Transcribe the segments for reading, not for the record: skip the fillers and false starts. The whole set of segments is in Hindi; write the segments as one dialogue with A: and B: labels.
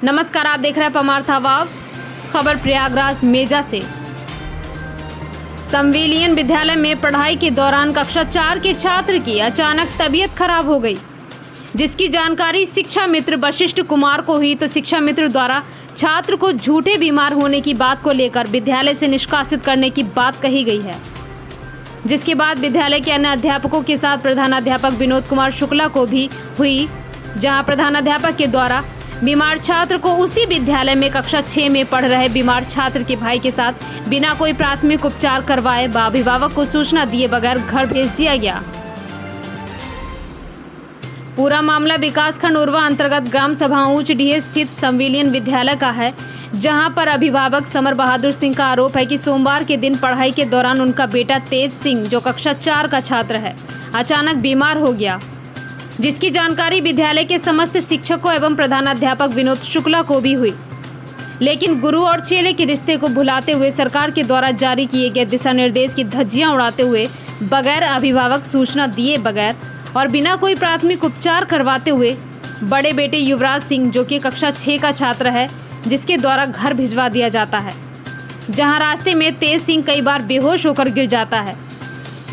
A: नमस्कार, आप देख रहे हैं परमार्थ आवाज। खबर प्रयागराज मेजा से। संविलियन विद्यालय में पढ़ाई के दौरान कक्षा 4 के छात्र की अचानक तबीयत खराब हो गई, जिसकी जानकारी शिक्षा मित्र वशिष्ठ कुमार को हुई तो शिक्षा मित्र द्वारा छात्र को झूठे बीमार होने की बात को लेकर विद्यालय से निष्कासित करने की बात कही गई है। जिसके बाद विद्यालय के अन्य अध्यापकों के साथ प्रधानाध्यापक विनोद कुमार शुक्ला को भी हुई, जहां प्रधानाध्यापक के द्वारा बीमार छात्र को उसी विद्यालय में कक्षा 6 में पढ़ रहे बीमार छात्र के भाई के साथ बिना कोई प्राथमिक उपचार करवाए व अभिभावक को सूचना दिए बगैर घर भेज दिया गया। पूरा मामला विकासखंड उर्वा अंतर्गत ग्राम सभा ऊंच डीह स्थित संविलियन विद्यालय का है, जहां पर अभिभावक समर बहादुर सिंह का आरोप है कि सोमवार के दिन पढ़ाई के दौरान उनका बेटा तेज सिंह, जो कक्षा 4 का छात्र है, अचानक बीमार हो गया, जिसकी जानकारी विद्यालय के समस्त शिक्षकों एवं प्रधानाध्यापक विनोद शुक्ला को भी हुई। लेकिन गुरु और चेले के रिश्ते को भुलाते हुए सरकार के द्वारा जारी किए गए दिशा निर्देश की धज्जियां उड़ाते हुए बगैर अभिभावक सूचना दिए बगैर और बिना कोई प्राथमिक उपचार करवाते हुए बड़े बेटे युवराज सिंह, जो कि कक्षा 6 का छात्र है, जिसके द्वारा घर भिजवा दिया जाता है, जहां रास्ते में तेज सिंह कई बार बेहोश होकर गिर जाता है,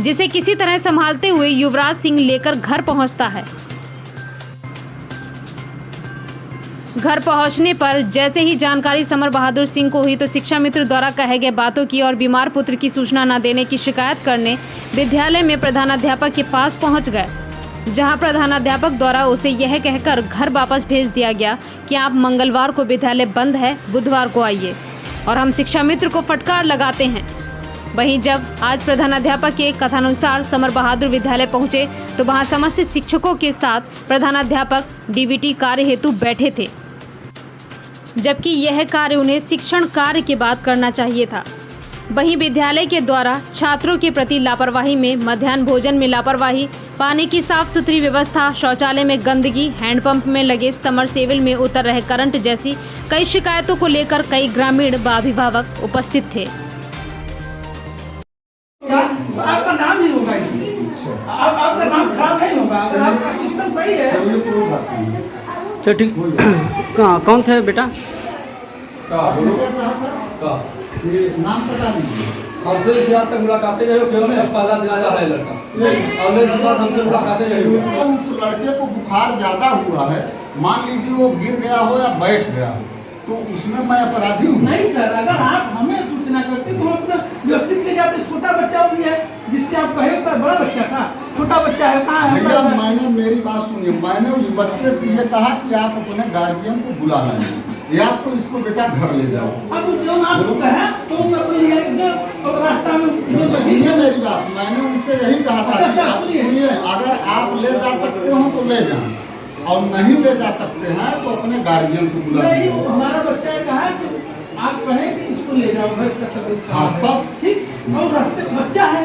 A: जिसे किसी तरह संभालते हुए युवराज सिंह लेकर घर पहुंचता है। घर पहुंचने पर जैसे ही जानकारी समर बहादुर सिंह को हुई तो शिक्षा मित्र द्वारा कहे गए बातों की और बीमार पुत्र की सूचना न देने की शिकायत करने विद्यालय में प्रधानाध्यापक के पास पहुंच गए, जहां प्रधानाध्यापक द्वारा उसे यह कहकर घर वापस भेज दिया गया कि आप मंगलवार को विद्यालय बंद है, बुधवार को आइए, और हम शिक्षा मित्र को फटकार लगाते हैं। वहीं जब आज प्रधानाध्यापक के कथानुसार समर बहादुर विद्यालय पहुंचे तो वहां समस्त शिक्षकों के साथ प्रधानाध्यापक डीबीटी कार्य हेतु बैठे थे, जबकि यह कार्य उन्हें शिक्षण कार्य के बाद करना चाहिए था। वहीं विद्यालय के द्वारा छात्रों के प्रति लापरवाही में मध्याह्न भोजन में लापरवाही, पानी की साफ सुथरी व्यवस्था, शौचालय में गंदगी, हैंडपंप में लगे समरसेबल में उतर रहे करंट जैसी कई शिकायतों को लेकर कई ग्रामीण व अभिभावक उपस्थित थे।
B: आपका नाम ही होगा इससे, आपका नाम खराब नहीं होगा अगर आपका सिस्टम सही है।
C: तो ठीक, कौन थे बेटा?
B: नाम पता नहीं।
D: हमसे इस आज तक मुलाकातें नहीं हो, केवल पहला दिन आया है लड़का, और इसके बाद हमसे मुलाकातें नहीं हुई।
E: उस लड़के को बुखार ज्यादा हुआ है, मान लीजिए वो गिर गया हो या बैठ गया हो, तो उसमें मैं अपराधी हूँ?
B: नहीं सर, अगर आप हमें सूचना करते तो हम अपना व्यवस्थित ले जाते। छोटा बच्चा भी है जिससे आप कहे होता, बड़ा बच्चा था, छोटा बच्चा है, कहाँ है?
E: भैया मैंने, मेरी बात सुनिए, मैंने उस बच्चे से ये कहा कि आप अपने गार्जियन को बुला लाइए या तो इसको बेटा घर ले जाओ।
B: अब जो नाम है तो मैं अपने और रास्ता में
E: सुनिए मेरी बात, मैंने उनसे यही कहा था, सुनिए, अगर आप ले जा सकते हो तो ले जाएं और नहीं ले जा सकते हैं तो अपने गार्जियन को बुला लीजिए।
B: हमारा बच्चा कहा कि आप कहें कि इसको ले जाओ घर, इसका तबीयत खराब है, ठीक, और रास्ते बच्चा है,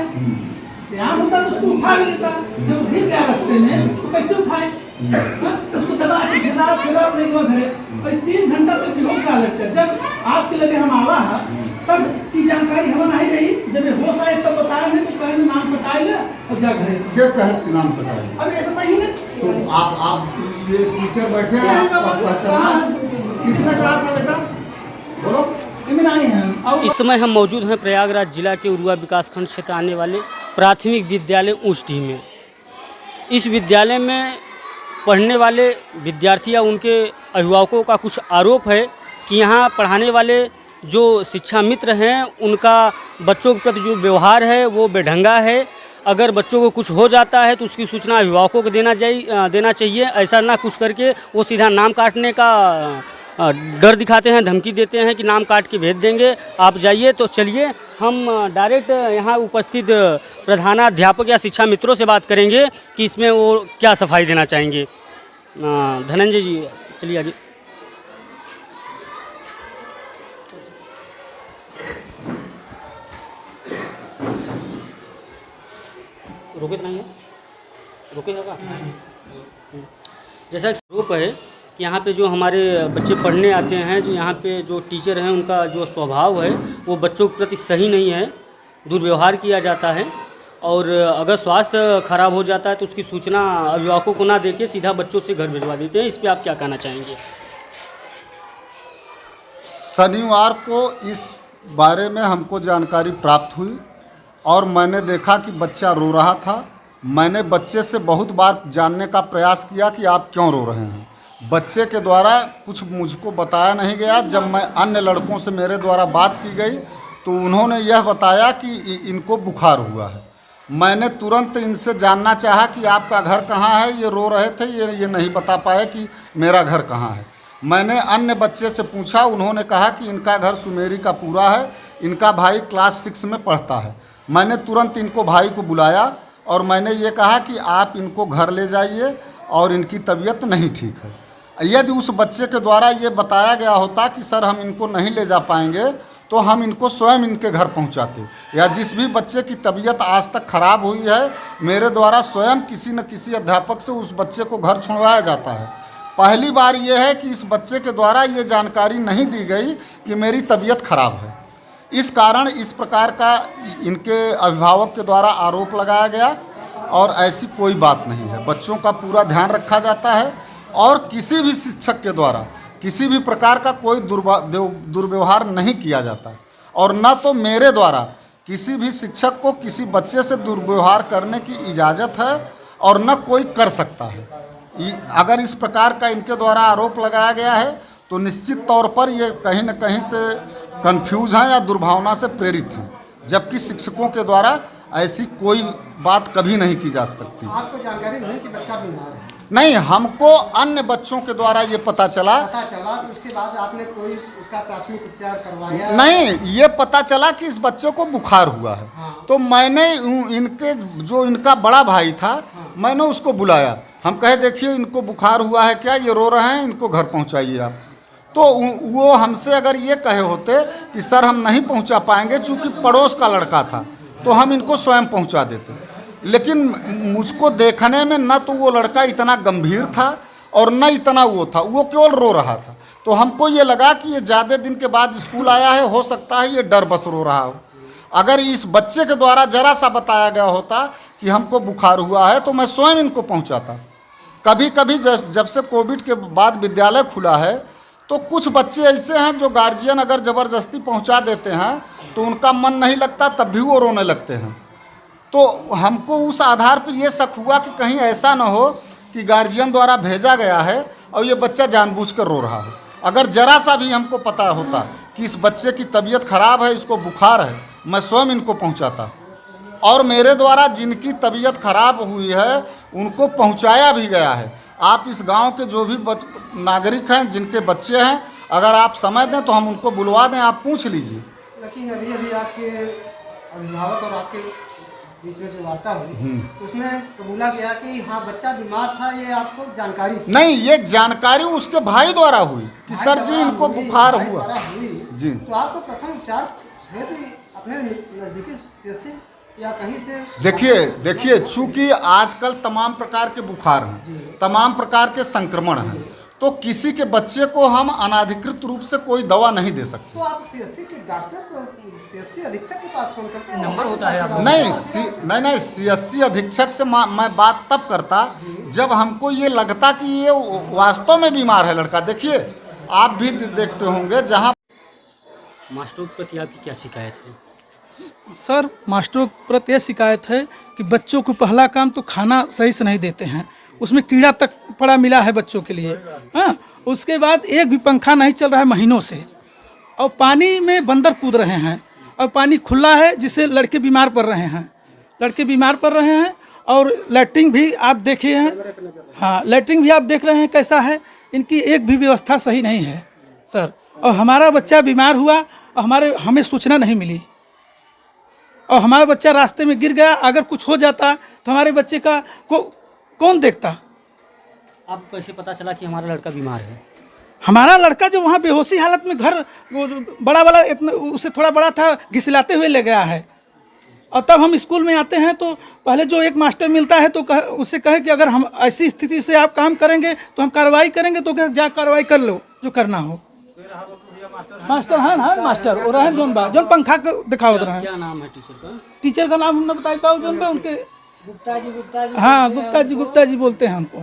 B: सियान होता तो उसको उठा भी लेता, जब गिर गया रास्ते में तो कैसे उठाए? उसको दबा के फिरा नहीं हुआ घरे, और 3 घंटा तक बेहोश रहा लगता है। जब आपके लगे हम आवा है तब की जानकारी हमें नहीं रही, जब होश आए तब बताया नहीं तो कहने नाम बताएगा और जा घरे।
E: क्या कहे इसके नाम बताएगा?
B: अब ये बताइए ना,
E: तो आप ये टीचर बैठे हैं, किसने कहा था बेटा? बोलो।
C: इस समय हम मौजूद हैं प्रयागराज जिला के उरुआ विकासखंड क्षेत्र आने वाले प्राथमिक विद्यालय ऊंच डीह में। इस विद्यालय में पढ़ने वाले विद्यार्थी या उनके अभिभावकों का कुछ आरोप है कि यहाँ पढ़ाने वाले जो शिक्षा मित्र हैं उनका बच्चों के प्रति जो व्यवहार है वो बेढंगा है। अगर बच्चों को कुछ हो जाता है तो उसकी सूचना अभिभावकों को देना चाहिए। ऐसा ना कुछ करके वो सीधा नाम काटने का डर दिखाते हैं, धमकी देते हैं कि नाम काट के भेज देंगे, आप जाइए। तो चलिए हम डायरेक्ट यहाँ उपस्थित प्रधानाध्यापक या शिक्षा मित्रों से बात करेंगे कि इसमें वो क्या सफाई देना चाहेंगे। धनंजय जी चलिए आगे। रोके तो नहीं है, रोके होगा। जैसा आरोप है कि यहाँ पे जो हमारे बच्चे पढ़ने आते हैं, जो यहाँ पे जो टीचर हैं उनका जो स्वभाव है वो बच्चों के प्रति सही नहीं है, दुर्व्यवहार किया जाता है और अगर स्वास्थ्य खराब हो जाता है तो उसकी सूचना अभिभावकों को ना देके सीधा बच्चों से घर भिजवा देते हैं। इस पर आप क्या कहना चाहेंगे?
E: शनिवार को इस बारे में हमको जानकारी प्राप्त हुई और मैंने देखा कि बच्चा रो रहा था। मैंने बच्चे से बहुत बार जानने का प्रयास किया कि आप क्यों रो रहे हैं। बच्चे के द्वारा कुछ मुझको बताया नहीं गया। जब मैं अन्य लड़कों से मेरे द्वारा बात की गई तो उन्होंने यह बताया कि इनको बुखार हुआ है। मैंने तुरंत इनसे जानना चाहा कि आपका घर कहाँ है। ये रो रहे थे, ये नहीं बता पाए कि मेरा घर कहाँ है। मैंने अन्य बच्चे से पूछा, उन्होंने कहा कि इनका घर सुमेरी का पूरा है, इनका भाई क्लास 6 में पढ़ता है। मैंने तुरंत इनको भाई को बुलाया और मैंने ये कहा कि आप इनको घर ले जाइए और इनकी तबीयत नहीं ठीक है। यदि उस बच्चे के द्वारा ये बताया गया होता कि सर हम इनको नहीं ले जा पाएंगे तो हम इनको स्वयं इनके घर पहुंचाते। या जिस भी बच्चे की तबीयत आज तक खराब हुई है, मेरे द्वारा स्वयं किसी न किसी अध्यापक से उस बच्चे को घर छुड़वाया जाता है। पहली बार ये है कि इस बच्चे के द्वारा ये जानकारी नहीं दी गई कि मेरी तबीयत खराब है। इस कारण इस प्रकार का इनके अभिभावक के द्वारा आरोप लगाया गया और ऐसी कोई बात नहीं है। बच्चों का पूरा ध्यान रखा जाता है और किसी भी शिक्षक के द्वारा किसी भी प्रकार का कोई दुर्व्यवहार नहीं किया जाता और न तो मेरे द्वारा किसी भी शिक्षक को किसी बच्चे से दुर्व्यवहार करने की इजाज़त है और न कोई कर सकता है। अगर इस प्रकार का इनके द्वारा आरोप लगाया गया है तो निश्चित तौर पर ये कहीं न कहीं से कंफ्यूज हैं या दुर्भावना से प्रेरित हैं, जबकि शिक्षकों के द्वारा ऐसी कोई बात कभी नहीं की जा सकती।
F: आपको जानकारी नहीं कि बच्चा बीमार है?
E: नहीं, हमको अन्य बच्चों के द्वारा ये पता चला
F: तो उसके बाद आपने कोई उसका प्राथमिक उपचार करवाया?
E: नहीं, ये पता चला कि इस बच्चे को बुखार हुआ है। तो मैंने इनका बड़ा भाई था, मैंने उसको बुलाया। हम कहे देखिए इनको बुखार हुआ है क्या, ये रो रहे हैं, इनको घर पहुंचाइए आप। तो वो हमसे अगर ये कहे होते कि सर हम नहीं पहुंचा पाएंगे, चूँकि पड़ोस का लड़का था, तो हम इनको स्वयं पहुंचा देते। लेकिन मुझको देखने में न तो वो लड़का इतना गंभीर था और न इतना वो था, वो केवल रो रहा था। तो हमको ये लगा कि ये ज़्यादा दिन के बाद स्कूल आया है, हो सकता है ये डर बस रो रहा हो। अगर इस बच्चे के द्वारा ज़रा सा बताया गया होता कि हमको बुखार हुआ है तो मैं स्वयं इनको पहुंचाता। कभी कभी जब से कोविड के बाद विद्यालय खुला है तो कुछ बच्चे ऐसे हैं जो गार्जियन अगर ज़बरदस्ती पहुंचा देते हैं तो उनका मन नहीं लगता, तब भी वो रोने लगते हैं। तो हमको उस आधार पर ये शक हुआ कि कहीं ऐसा ना हो कि गार्जियन द्वारा भेजा गया है और ये बच्चा जानबूझकर रो रहा है। अगर ज़रा सा भी हमको पता होता कि इस बच्चे की तबीयत खराब है, इसको बुखार है, मैं स्वयं इनको पहुंचाता। और मेरे द्वारा जिनकी तबीयत खराब हुई है उनको पहुंचाया भी गया है। आप इस गांव के जो भी नागरिक हैं जिनके बच्चे हैं, अगर आप समय दें तो हम उनको बुलवा दें, आप पूछ लीजिए।
F: लेकिन अभी आपके अभिभावक और आपके बीच में जो वार्ता हुई उसमें कबूला गया कि हाँ बच्चा बीमार था, ये आपको जानकारी थी?
E: नहीं, ये जानकारी उसके भाई द्वारा हुई कि सर जी इनको बुखार हुआ
F: जी। तो आपको प्रथम उपचार है तो अपने नज़दीकी CHC या कहीं से
E: देखिए चूँकि आजकल तमाम प्रकार के बुखार हैं, तमाम प्रकार के संक्रमण हैं, तो किसी के बच्चे को हम अनाधिकृत रूप से कोई दवा नहीं दे सकते।
F: तो आप CHC के डॉक्टर को, CHC अधीक्षक के पास फोन करते हैं?
C: नंबर होता है?
E: नहीं, CHC अधीक्षक से मैं बात तब करता जब हमको ये लगता कि ये वास्तव में बीमार है लड़का। देखिए आप भी देखते होंगे जहाँ
C: मास्टरों के प्रति आपकी क्या शिकायत है?
B: सर, मास्टरों के प्रति यह शिकायत है कि बच्चों को पहला काम तो खाना सही से नहीं देते हैं, उसमें कीड़ा तक पड़ा मिला है बच्चों के लिए। हाँ, उसके बाद एक भी पंखा नहीं चल रहा है महीनों से, और पानी में बंदर कूद रहे हैं और पानी खुला है जिससे लड़के बीमार पड़ रहे हैं। और लैट्रिन भी आप देखे हैं, हाँ लैट्रिन भी आप देख रहे हैं कैसा है, इनकी एक भी व्यवस्था सही नहीं है सर। और हमारा बच्चा बीमार हुआ और हमें सूचना नहीं मिली और हमारा बच्चा रास्ते में गिर गया। अगर कुछ हो जाता तो हमारे बच्चे का कौन देखता?
C: आपको कैसे पता चला कि हमारा लड़का बीमार है?
B: हमारा लड़का जो वहाँ बेहोशी हालत में घर बड़ा वाला इतना उससे थोड़ा बड़ा था, घिसलाते हुए ले गया है। और तब हम स्कूल में आते हैं तो पहले जो एक मास्टर मिलता है तो उससे कहे कि अगर हम ऐसी स्थिति से आप काम करेंगे तो हम कार्रवाई करेंगे, तो क्या जा कार्रवाई कर लो जो करना हो। मास्टर हाँ मास्टर और रहे जोन पंखा को दिखाओ रहे।
C: क्या नाम है टीचर का?
B: टीचर का नाम हम न बता पाओ जोन पे उनके गुप्ता जी। हाँ गुप्ता जी बोलते हैं हमको।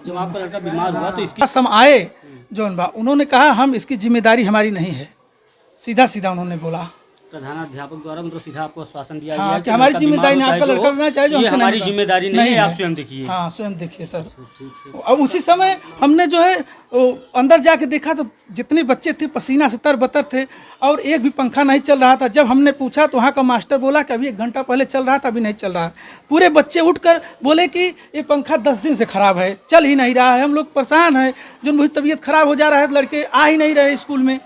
C: जब आपका लड़का बीमार हुआ तो इसकी
B: सम आए जौन बा उन्होंने कहा हम इसकी जिम्मेदारी हमारी नहीं है, सीधा सीधा उन्होंने बोला।
C: प्रधानाध्यापक द्वारा मतलब सीधा आपको आश्वासन दिया
B: हाँ,
C: गया
B: कि हमारी
C: लड़का
B: जिम्मेदारी
C: बीमार
B: नहीं, आपका
C: हो,
B: लड़का बीमार चाहे जो
C: ये
B: हमसे
C: हमारी
B: नहीं
C: जिम्मेदारी नहीं है, आप स्वयं देखिए।
B: हाँ स्वयं देखिए सर।
C: ठीक है।
B: अब उसी समय हमने जो है वो अंदर जाके देखा तो जितने बच्चे थे पसीना से तरबतर थे और एक भी पंखा नहीं चल रहा था। जब हमने पूछा तो वहाँ का मास्टर बोला कि अभी 1 घंटा पहले चल रहा था, अभी नहीं चल रहा है। पूरे बच्चे उठकर बोले कि ये पंखा 10 दिन से ख़राब है, चल ही नहीं रहा है, हम लोग परेशान हैं, जो मुझे तबीयत ख़राब हो जा रहा है, लड़के आ ही नहीं रहे स्कूल में।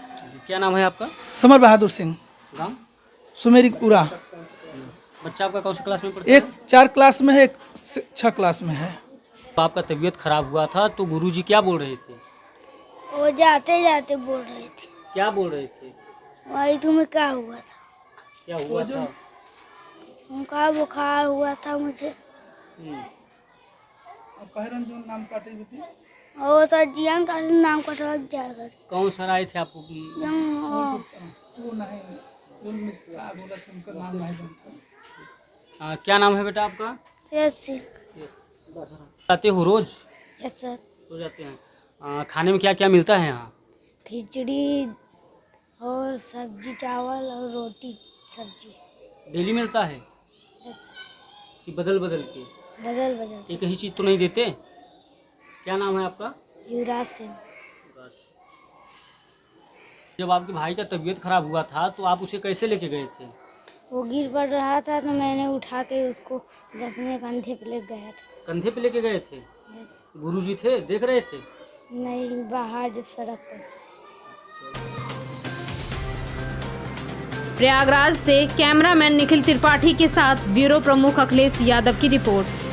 C: क्या नाम है आपका?
B: समर बहादुर सिंह,
C: नाम?
B: सुमेरीपुरा।
C: बच्चा आपका कौन सी क्लास में पढ़ता है?
B: एक 4 क्लास में है, एक 6 क्लास में है।
C: आपका तबीयत खराब हुआ था तो गुरुजी क्या बोल रहे थे?
G: वो जाते जाते बोल रहे थे,
C: क्या बोल रहे थे?
G: भाई तुम्हें क्या हुआ था?
C: क्या हुआ था?
G: उनका बुखार हुआ था मुझे।
B: नाम काटे भी
G: और सर जियान का नाम का सबक जा सर।
C: कौन सर आए थे आपको?
B: वो नहीं, जो मिस्टर बोला था उनका नाम नहीं जानता।
C: क्या नाम है बेटा आपका?
G: यस सिंह।
C: आते हो रोज?
G: Yes sir.
C: हो जाते हैं। खाने में क्या क्या मिलता है यहाँ?
G: खिचड़ी और सब्जी, चावल और रोटी सब्जी।
C: डेली मिलता है
G: यस
C: कि बदल बदल के?
G: बदल बदल।
C: एक ही चीज़ तो नहीं देते? क्या नाम है आपका?
G: युवराज सिंह।
C: जब आपके भाई का तबीयत खराब हुआ था तो आप उसे कैसे लेके गए थे?
G: वो गिर पड़ रहा था तो मैंने उठा के उसको अपने कंधे पे ले गया था।
C: कंधे पे लेके गए थे? गुरुजी थे, देख रहे थे?
G: नहीं, बाहर जब सड़क पर।
A: प्रयागराज से कैमरामैन निखिल त्रिपाठी के साथ ब्यूरो प्रमुख अखिलेश यादव की रिपोर्ट।